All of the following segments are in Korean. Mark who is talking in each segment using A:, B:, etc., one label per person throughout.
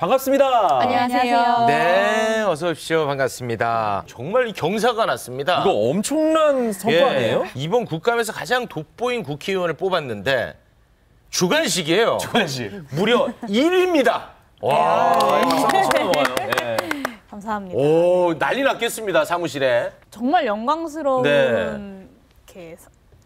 A: 반갑습니다.
B: 안녕하세요.
C: 네, 어서 오십시오. 반갑습니다. 정말 경사가 났습니다.
A: 이거 엄청난 성과 아니에요?
C: 이번 국감에서 가장 돋보인 국회의원을 뽑았는데 주관식이에요.
A: 주관식.
C: 무려 1위입니다. 와,
A: 박수 넘어가요. 네.
B: 감사합니다.
C: 오, 난리 났겠습니다, 사무실에.
B: 정말 영광스러운
C: 네.
B: 이렇게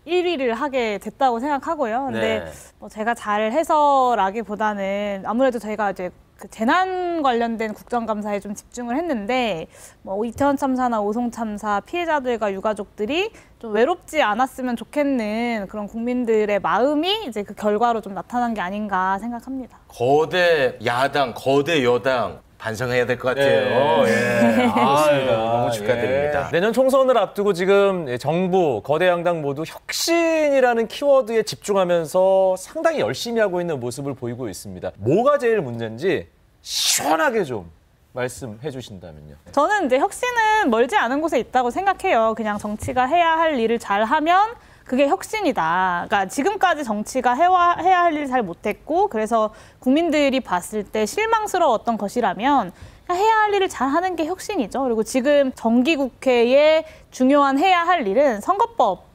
B: 1위를 하게 됐다고 생각하고요. 근데
C: 네.
B: 뭐 제가 잘해서라기보다는 아무래도 저희가 이제 그 재난 관련된 국정감사에 좀 집중을 했는데 뭐 이태원 참사나 오송 참사 피해자들과 유가족들이 좀 외롭지 않았으면 좋겠는 그런 국민들의 마음이 이제 그 결과로 좀 나타난 게 아닌가 생각합니다.
C: 거대 야당, 거대 여당 반성해야 될 것 같아요.
A: 네.
C: 예.
A: 그렇습니다.
C: 너무 축하드립니다.
A: 예. 내년 총선을 앞두고 지금 정부, 거대 양당 모두 혁신이라는 키워드에 집중하면서 상당히 열심히 하고 있는 모습을 보이고 있습니다. 뭐가 제일 문제인지 시원하게 좀 말씀해 주신다면요.
B: 저는 이제 혁신은 멀지 않은 곳에 있다고 생각해요. 그냥 정치가 해야 할 일을 잘하면 그게 혁신이다. 그러니까 지금까지 정치가 해야 할 일을 잘 못했고 그래서 국민들이 봤을 때 실망스러웠던 것이라면 해야 할 일을 잘하는 게 혁신이죠. 그리고 지금 정기국회의 중요한 해야 할 일은 선거법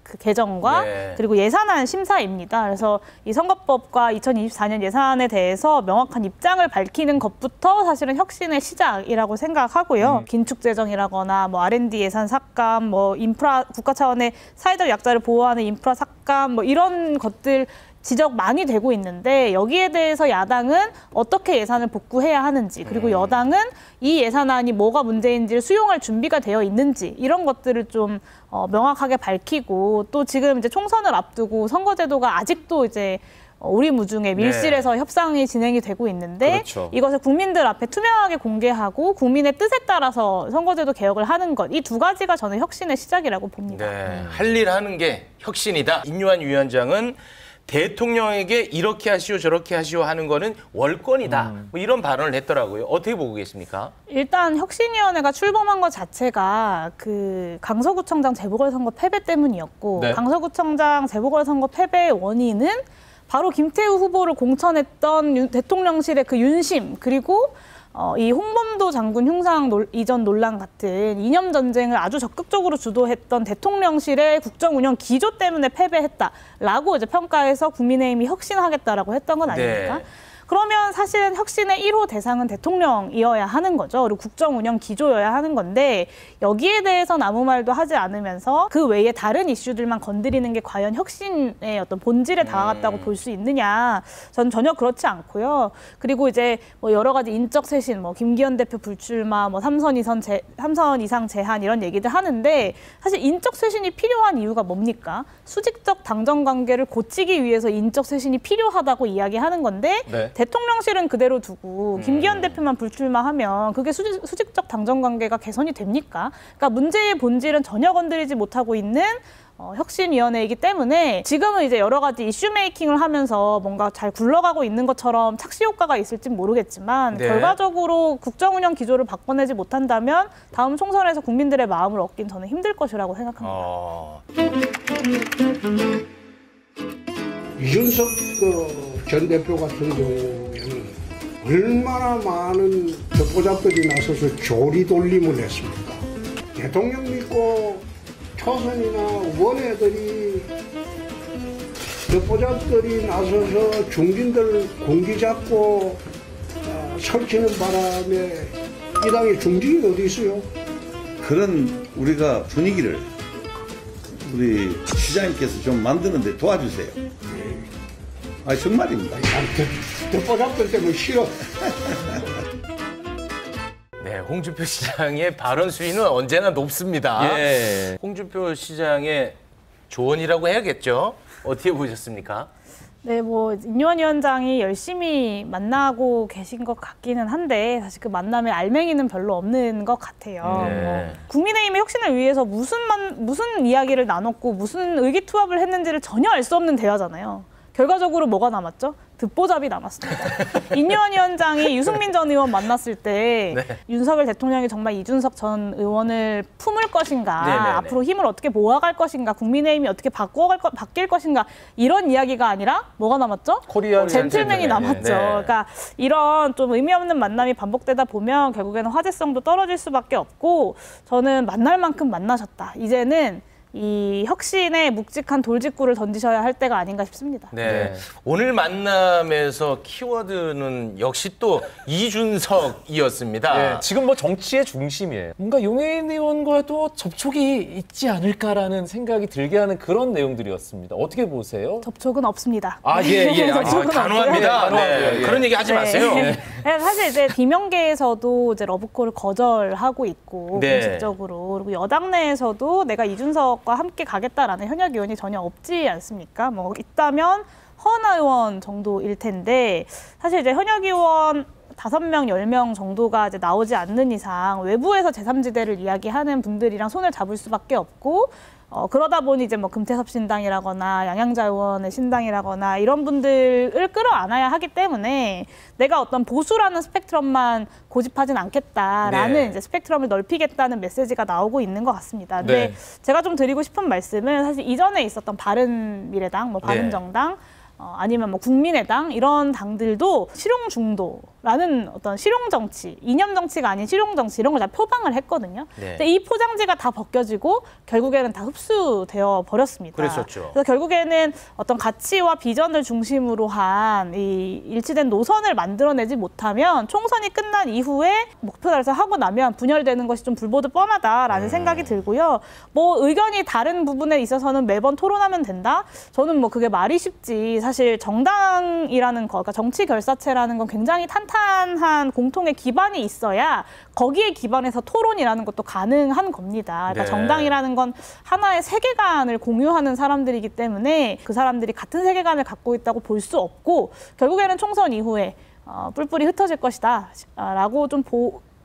B: 그 개정과
C: 네.
B: 그리고 예산안 심사입니다. 그래서 이 선거법과 2024년 예산안에 대해서 명확한 입장을 밝히는 것부터 사실은 혁신의 시작이라고 생각하고요. 긴축 재정이라거나 뭐 R&D 예산 삭감, 뭐 인프라 국가 차원의 사회적 약자를 보호하는 인프라 삭감, 뭐 이런 것들 지적 많이 되고 있는데 여기에 대해서 야당은 어떻게 예산을 복구해야 하는지 그리고 여당은 이 예산안이 뭐가 문제인지를 수용할 준비가 되어 있는지 이런 것들을 좀 명확하게 밝히고 또 지금 이제 총선을 앞두고 선거제도가 아직도 이제 오리무중에 밀실에서 협상이 진행이 되고 있는데
A: 그렇죠.
B: 이것을 국민들 앞에 투명하게 공개하고 국민의 뜻에 따라서 선거제도 개혁을 하는 것 이 두 가지가 저는 혁신의 시작이라고 봅니다.
C: 네, 할 일 하는 게 혁신이다. 인유한 위원장은 대통령에게 이렇게 하시오 저렇게 하시오 하는 거는 월권이다. 뭐 이런 발언을 했더라고요. 어떻게 보고 계십니까?
B: 일단 혁신위원회가 출범한 것 자체가 그 강서구청장 재보궐선거 패배 때문이었고
A: 네.
B: 강서구청장 재보궐선거 패배의 원인은 바로 김태우 후보를 공천했던 대통령실의 그 윤심 그리고 이 홍범도 장군 흉상 이전 논란 같은 이념 전쟁을 아주 적극적으로 주도했던 대통령실의 국정 운영 기조 때문에 패배했다라고 이제 평가해서 국민의힘이 혁신하겠다라고 했던 건 아닙니까?
C: 네.
B: 그러면 사실은 혁신의 1호 대상은 대통령이어야 하는 거죠. 그리고 국정 운영 기조여야 하는 건데 여기에 대해서는 아무 말도 하지 않으면서 그 외에 다른 이슈들만 건드리는 게 과연 혁신의 어떤 본질에 다가갔다고 볼 수 있느냐? 저는 전혀 그렇지 않고요. 그리고 이제 뭐 여러 가지 인적 쇄신, 뭐 김기현 대표 불출마, 뭐 3선 이상 제한 이런 얘기들 하는데 사실 인적 쇄신이 필요한 이유가 뭡니까? 수직적 당정 관계를 고치기 위해서 인적 쇄신이 필요하다고 이야기하는 건데
A: 네.
B: 대통령실은 그대로 두고 김기현 대표만 불출마하면 그게 수직적 당정 관계가 개선이 됩니까? 그러니까 문제의 본질은 전혀 건드리지 못하고 있는 혁신위원회이기 때문에 지금은 이제 여러 가지 이슈 메이킹을 하면서 뭔가 잘 굴러가고 있는 것처럼 착시 효과가 있을지 모르겠지만
C: 네.
B: 결과적으로 국정 운영 기조를 바꿔내지 못한다면 다음 총선에서 국민들의 마음을 얻긴 저는 힘들 것이라고 생각합니다.
D: 이준석 전 대표 같은 경우에는 얼마나 많은 젖보잡들이 나서서 조리돌림을 했습니까? 대통령 믿고 초선이나 원외들이 젖보잡들이 나서서 중진들 공기 잡고 설치는 바람에 이 당에 중진이 어디 있어요? 그런
E: 우리가 분위기를 우리 시장님께서 좀 만드는데 도와주세요. 아 정말입니다.
D: 젖보잡들 때문에 싫어.
C: 네, 홍준표 시장의 발언 수위는 언제나 높습니다.
A: 예.
C: 홍준표 시장의 조언이라고 해야겠죠? 어떻게 보셨습니까?
B: 네, 뭐 인요한 위원장이 열심히 만나고 계신 것 같기는 한데 사실 그 만남에 알맹이는 별로 없는 것 같아요.
C: 네.
B: 국민의힘의 혁신을 위해서 무슨 이야기를 나눴고 무슨 의기투합을 했는지를 전혀 알 수 없는 대화잖아요. 결과적으로 뭐가 남았죠? 듣보잡이 남았습니다. 인유한 위원장이 유승민 전 의원 만났을 때
C: 네.
B: 윤석열 대통령이 정말 이준석 전 의원을 품을 것인가,
C: 네네네.
B: 앞으로 힘을 어떻게 모아갈 것인가, 국민의힘이 어떻게 바뀔 것인가 이런 이야기가 아니라 뭐가 남았죠?
A: 코리안
B: 젠틀맨이
A: 젠틀맨.
B: 남았죠.
C: 네.
B: 그러니까 이런 좀 의미 없는 만남이 반복되다 보면 결국에는 화제성도 떨어질 수밖에 없고 저는 만날 만큼 만나셨다. 이제는 이 혁신의 묵직한 돌직구를 던지셔야 할 때가 아닌가 싶습니다.
C: 네. 오늘 만남에서 키워드는 역시 또 이준석이었습니다.
A: 네, 지금 뭐 정치의 중심이에요. 뭔가 용해인 의원과도 접촉이 있지 않을까라는 생각이 들게 하는 그런 내용들이었습니다. 어떻게 보세요?
B: 접촉은 없습니다.
A: 아, 예, 예.
B: 접촉은
C: 단호합니다.
B: 없고요.
C: 네. 그런 얘기 하지 마세요.
B: 네. 사실 이제 비명계에서도 이제 러브콜을 거절하고 있고
C: 네.
B: 공식적으로 그리고 여당 내에서도 내가 이준석과 함께 가겠다라는 현역 의원이 전혀 없지 않습니까? 뭐 있다면 허은하 의원 정도일 텐데 사실 이제 현역 의원 5명, 10명 정도가 이제 나오지 않는 이상 외부에서 제3지대를 이야기하는 분들이랑 손을 잡을 수밖에 없고 그러다 보니 이제 뭐 금태섭 신당이라거나 양양자 의원의 신당이라거나 이런 분들을 끌어안아야 하기 때문에 내가 어떤 보수라는 스펙트럼만 고집하진 않겠다라는
C: 네.
B: 이제 스펙트럼을 넓히겠다는 메시지가 나오고 있는 것 같습니다. 근데
A: 네.
B: 제가 좀 드리고 싶은 말씀은 사실 이전에 있었던 바른미래당, 뭐 바른정당 아니면 뭐 국민의당 이런 당들도 실용 중도라는 어떤 실용 정치, 이념 정치가 아닌 실용 정치 이런 걸 다 표방을 했거든요.
C: 네.
B: 근데 이 포장지가 다 벗겨지고 결국에는 다 흡수되어 버렸습니다.
C: 그랬었죠.
B: 그래서 결국에는 어떤 가치와 비전을 중심으로 한 이 일치된 노선을 만들어내지 못하면 총선이 끝난 이후에 목표 달성하고 나면 분열되는 것이 좀 불보듯 뻔하다라는 생각이 들고요. 뭐 의견이 다른 부분에 있어서는 매번 토론하면 된다? 저는 뭐 그게 말이 쉽지. 사실 정당이라는 거, 그러니까 정치 결사체라는 건 굉장히 탄탄한 공통의 기반이 있어야 거기에 기반해서 토론이라는 것도 가능한 겁니다. 그러니까
C: 네.
B: 정당이라는 건 하나의 세계관을 공유하는 사람들이기 때문에 그 사람들이 같은 세계관을 갖고 있다고 볼 수 없고 결국에는 총선 이후에 뿔뿔이 흩어질 것이다 라고 좀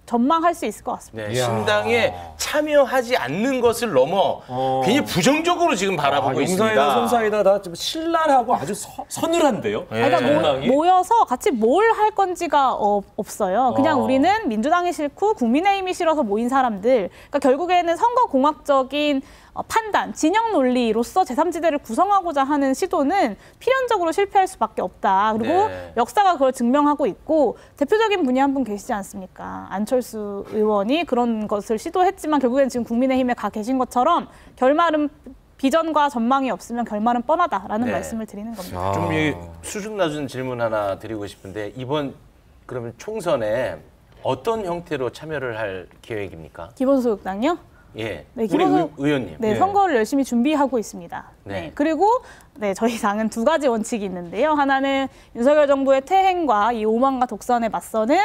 B: 전망할 수 있을 것 같습니다.
C: 네,
A: 이야.
C: 신당에 참여하지 않는 것을 넘어 굉장히 부정적으로 지금 바라보고
A: 용사이다,
C: 있습니다.
A: 손사이다 다 좀 신랄하고 아주 서늘한데요.
C: 네.
B: 그러니까
A: 전망이.
B: 모여서 같이 뭘 할 건지가 없어요. 그냥 우리는 민주당이 싫고 국민의힘이 싫어서 모인 사람들. 그러니까 결국에는 선거공학적인 판단, 진영 논리로서 제3지대를 구성하고자 하는 시도는 필연적으로 실패할 수밖에 없다. 그리고
C: 네.
B: 역사가 그걸 증명하고 있고 대표적인 분이 한 분 계시지 않습니까? 안철수 의원이 그런 것을 시도했지만 결국엔 지금 국민의힘에 가 계신 것처럼 결말은 비전과 전망이 없으면 결말은 뻔하다라는
C: 네.
B: 말씀을 드리는 겁니다.
C: 좀 이 수준 낮은 질문 하나 드리고 싶은데 이번 그러면 총선에 어떤 형태로 참여를 할 계획입니까?
B: 기본소득당요?
C: 예,
B: 네,
C: 우리
B: 기본소득-
C: 의원님.
B: 네,
A: 예.
B: 선거를 열심히 준비하고 있습니다.
C: 네.
B: 네. 그리고 저희 당은 2가지 원칙이 있는데요. 하나는 윤석열 정부의 퇴행과 이 오만과 독선에 맞서는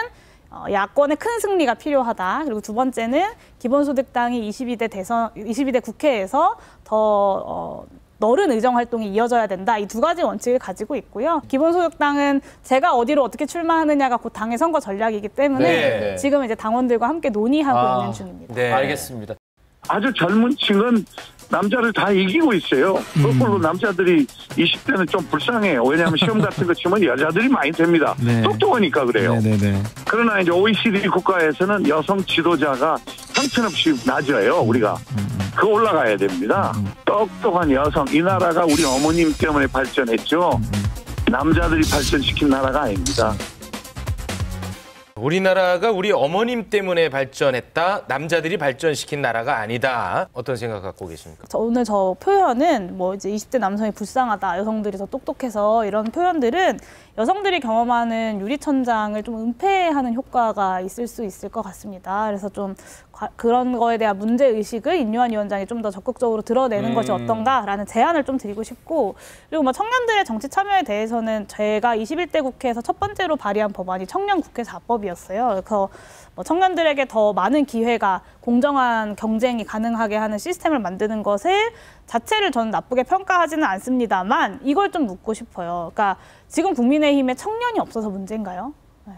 B: 야권의 큰 승리가 필요하다. 그리고 두 번째는 기본소득당이 22대 국회에서 더 넓은 의정 활동이 이어져야 된다. 이 2가지 원칙을 가지고 있고요. 기본소득당은 제가 어디로 어떻게 출마하느냐가 곧 당의 선거 전략이기 때문에
A: 네.
B: 지금 이제 당원들과 함께 논의하고 있는 중입니다.
C: 네.
A: 알겠습니다.
F: 아주 젊은 층은 남자를 다 이기고 있어요. 거꾸로 남자들이 20대는 좀 불쌍해요. 왜냐하면 시험 같은 거 치면 여자들이 많이 됩니다.
G: 네.
F: 똑똑하니까 그래요.
G: 네네네.
F: 그러나 이제 OECD 국가에서는 여성 지도자가 형편없이 낮아요. 우리가 그 올라가야 됩니다. 똑똑한 여성, 이 나라가 우리 어머님 때문에 발전했죠. 남자들이 발전시킨 나라가 아닙니다.
C: 우리나라가 우리 어머님 때문에 발전했다. 남자들이 발전시킨 나라가 아니다. 어떤 생각 갖고 계십니까?
B: 오늘 저 표현은 뭐 이제 20대 남성이 불쌍하다, 여성들이 더 똑똑해서 이런 표현들은 여성들이 경험하는 유리천장을 좀 은폐하는 효과가 있을 수 있을 것 같습니다. 그래서 좀 그런 거에 대한 문제의식을 인유한 위원장이 좀 더 적극적으로 드러내는 것이 어떤가라는 제안을 좀 드리고 싶고, 그리고 뭐 청년들의 정치 참여에 대해서는 제가 21대 국회에서 첫 번째로 발의한 법안이 청년국회 4법이었어요. 그래서 뭐 청년들에게 더 많은 기회가 공정한 경쟁이 가능하게 하는 시스템을 만드는 것을 자체를 저는 나쁘게 평가하지는 않습니다만 이걸 좀 묻고 싶어요. 그러니까 지금 국민의힘에 청년이 없어서 문제인가요? 네.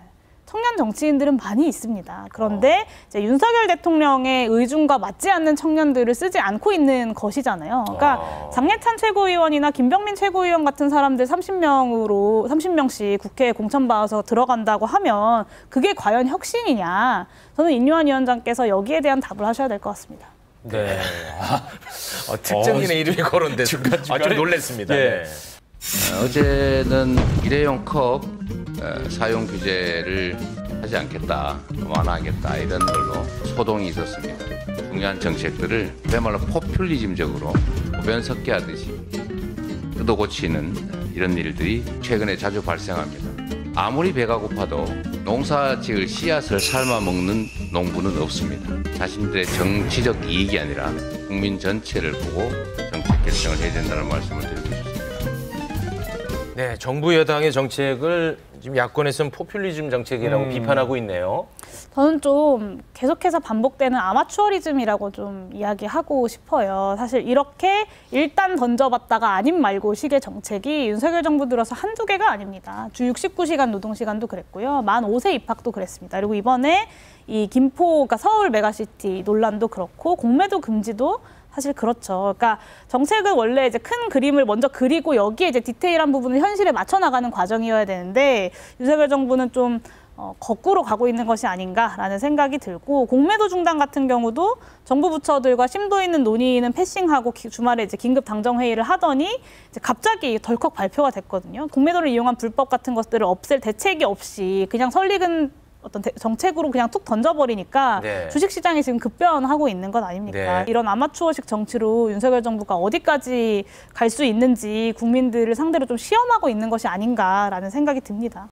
B: 청년 정치인들은 많이 있습니다. 그런데 이제 윤석열 대통령의 의중과 맞지 않는 청년들을 쓰지 않고 있는 것이잖아요. 그러니까 장례찬 최고위원이나 김병민 최고위원 같은 사람들 30명씩 국회에 공천받아서 들어간다고 하면 그게 과연 혁신이냐? 저는 인류한 위원장께서 여기에 대한 답을 하셔야 될 것 같습니다.
C: 네. 특정인의 이름이 거론돼서 좀 놀랐습니다.
A: 예.
C: 네.
G: 어제는 일회용 컵 사용 규제를 하지 않겠다, 완화하겠다 이런 걸로 소동이 있었습니다. 중요한 정책들을 그야말로 포퓰리즘적으로 보변석계하듯이 뜯어고치는 이런 일들이 최근에 자주 발생합니다. 아무리 배가 고파도 농사 지을 씨앗을 삶아 먹는 농부는 없습니다. 자신들의 정치적 이익이 아니라 국민 전체를 보고 정책 결정을 해야 된다는 말씀을 드리고 싶습니다.
C: 네, 정부 여당의 정책을 지금 야권에서는 포퓰리즘 정책이라고 비판하고 있네요.
B: 저는 좀 계속해서 반복되는 아마추어리즘이라고 좀 이야기하고 싶어요. 사실 이렇게 일단 던져봤다가 아님 말고 식의 정책이 윤석열 정부 들어서 한두 개가 아닙니다. 주 69시간 노동시간도 그랬고요. 만 5세 입학도 그랬습니다. 그리고 이번에 이 김포, 그러니까 서울 메가시티 논란도 그렇고 공매도 금지도 사실 그렇죠. 그러니까 정책은 원래 이제 큰 그림을 먼저 그리고 여기에 이제 디테일한 부분을 현실에 맞춰 나가는 과정이어야 되는데 윤석열 정부는 좀 거꾸로 가고 있는 것이 아닌가라는 생각이 들고 공매도 중단 같은 경우도 정부 부처들과 심도 있는 논의는 패싱하고 주말에 이제 긴급 당정 회의를 하더니 이제 갑자기 덜컥 발표가 됐거든요. 공매도를 이용한 불법 같은 것들을 없앨 대책이 없이 그냥 설익은 어떤 정책으로 그냥 툭 던져버리니까
C: 네.
B: 주식시장이 지금 급변하고 있는 것 아닙니까?
C: 네.
B: 이런 아마추어식 정치로 윤석열 정부가 어디까지 갈 수 있는지 국민들을 상대로 좀 시험하고 있는 것이 아닌가라는 생각이 듭니다.